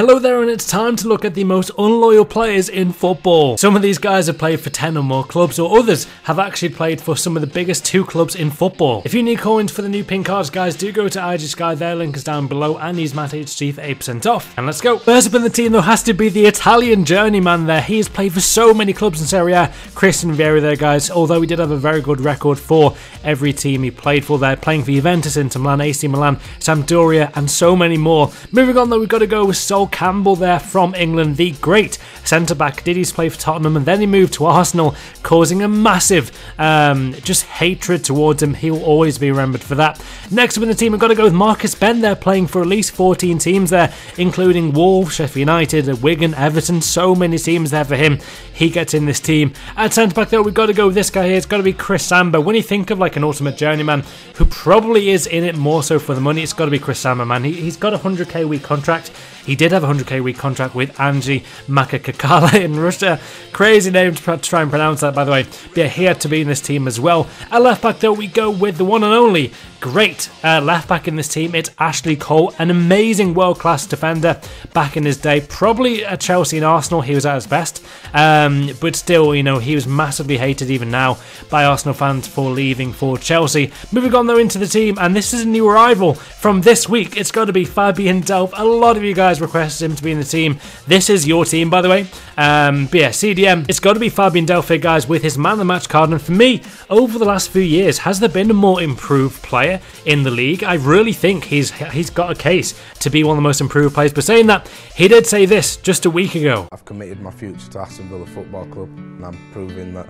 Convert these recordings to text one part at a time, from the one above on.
Hello there, and it's time to look at the most unloyal players in football. Some of these guys have played for 10 or more clubs, or others have actually played for some of the biggest 2 clubs in football. If you need coins for the new pin cards, guys, do go to IG Sky, their link is down below, and use MattHG for 8% off. And let's go. First up in the team though has to be the Italian journeyman there. He has played for so many clubs in Serie A. Christian Vieri there, guys, although he did have a very good record for every team he played for there, playing for Juventus, Inter Milan, AC Milan, Sampdoria, and so many more. Moving on though, we've got to go with Sol Campbell there from England, the great centre-back. Did he play for Tottenham and then he moved to Arsenal, causing a massive just hatred towards him. He'll always be remembered for that. Next up in the team, we've got to go with Marcus Ben there, playing for at least 14 teams there, including Wolves, Sheffield United, Wigan, Everton, so many teams there for him. He gets in this team. At centre-back though, we've got to go with this guy here. It's got to be Chris Samba. When you think of like an ultimate journeyman who probably is in it more so for the money, it's got to be Chris Samba, man. He's got a 100k week contract. He did have a 100k week contract with Angie Makakakala in Russia. Crazy name to try and pronounce that, by the way. But yeah, he had to be in this team as well. At left back though, we go with the one and only great left back in this team. It's Ashley Cole, an amazing world-class defender back in his day. Probably at Chelsea and Arsenal he was at his best, but still, you know, he was massively hated even now by Arsenal fans for leaving for Chelsea. Moving on though into the team, and this is a new arrival from this week. It's got to be Fabian Delph. A lot of you guys requested him to be in the team. This is your team, by the way. But yeah, CDM, it's got to be Fabian Delph here, guys, with his man of the match card. And for me, over the last few years, has there been a more improved player in the league? I really think he's got a case to be one of the most improved players. But saying that, he did say this just a week ago. I've committed my future to Aston Villa Football Club, and I'm proving that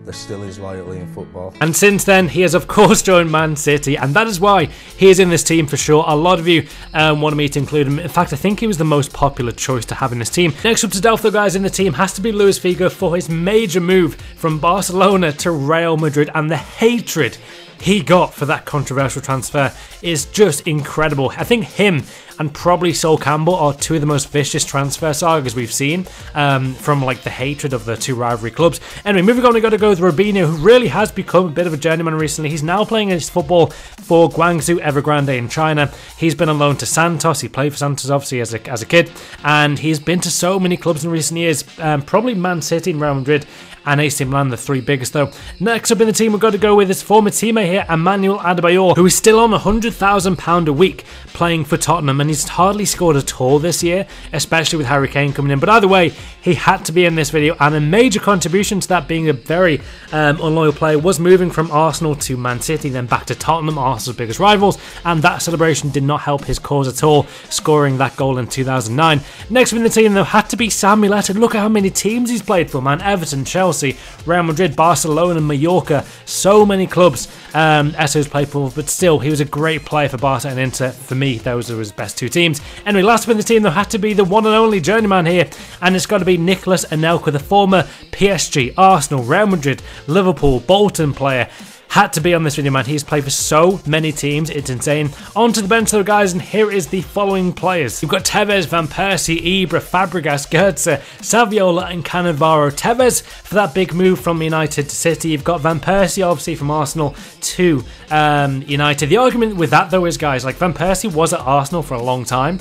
there still is loyalty in football. And since then, he has of course joined Man City, and that is why he is in this team for sure. A lot of you wanted me to include him. In fact, I think he was the most popular choice to have in this team. Next up to Delph, though, guys, in the team has to be Luis Figo for his major move from Barcelona to Real Madrid, and the hatred he got for that controversial transfer is just incredible. I think him and probably Sol Campbell are 2 of the most vicious transfer sagas we've seen from like the hatred of the 2 rivalry clubs. Anyway, moving on, we got to go with Robinho, who really has become a bit of a journeyman recently. He's now playing his football for Guangzhou Evergrande in China. He's been on loan to Santos. He played for Santos obviously as a kid, and he's been to so many clubs in recent years, probably Man City and Real Madrid and AC Milan, the 3 biggest though. Next up in the team, we've got to go with his former teammate here, Emmanuel Adebayor, who is still on £100,000 a week playing for Tottenham, and he's hardly scored at all this year, especially with Harry Kane coming in. But either way, he had to be in this video, and a major contribution to that being a very unloyal player was moving from Arsenal to Man City, then back to Tottenham, Arsenal's biggest rivals, and that celebration did not help his cause at all, scoring that goal in 2009. Next up in the team though had to be Samuel Eto'o. Look at how many teams he's played for, man. Everton, Chelsea, Real Madrid, Barcelona, Mallorca, so many clubs Eto'o's played for, but still, he was a great player for Barca and Inter. For me, those are his best 2 teams. Anyway, last up in the team though had to be the one and only journeyman here, and it's got to be Nicolas Anelka, the former PSG, Arsenal, Real Madrid, Liverpool, Bolton player. Had to be on this video, man. He's played for so many teams, it's insane. On to the bench though, guys, and here is the following players. We've got Tevez, Van Persie, Ibra, Fabregas, Goetze, Saviola and Cannavaro. Tevez for that big move from United to City. You've got Van Persie obviously from Arsenal to United. The argument with that though is, guys, like Van Persie was at Arsenal for a long time.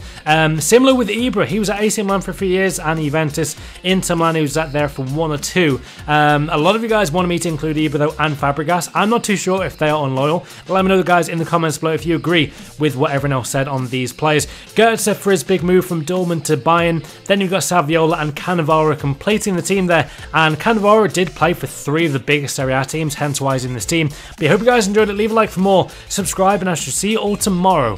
Similar with Ibra, he was at AC Milan for a few years and Juventus. Inter Milan, he was at there for 1 or 2. A lot of you guys wanted me to include Ibra though and Fabregas. I'm not too sure if they are unloyal. Let me know, guys, in the comments below if you agree with what everyone else said on these players. Goetze for his big move from Dortmund to Bayern. Then you've got Saviola and Cannavaro completing the team there. And Cannavaro did play for 3 of the biggest Serie A teams, hence why he's in this team. But I hope you guys enjoyed it. Leave a like for more, subscribe, and I shall see you all tomorrow.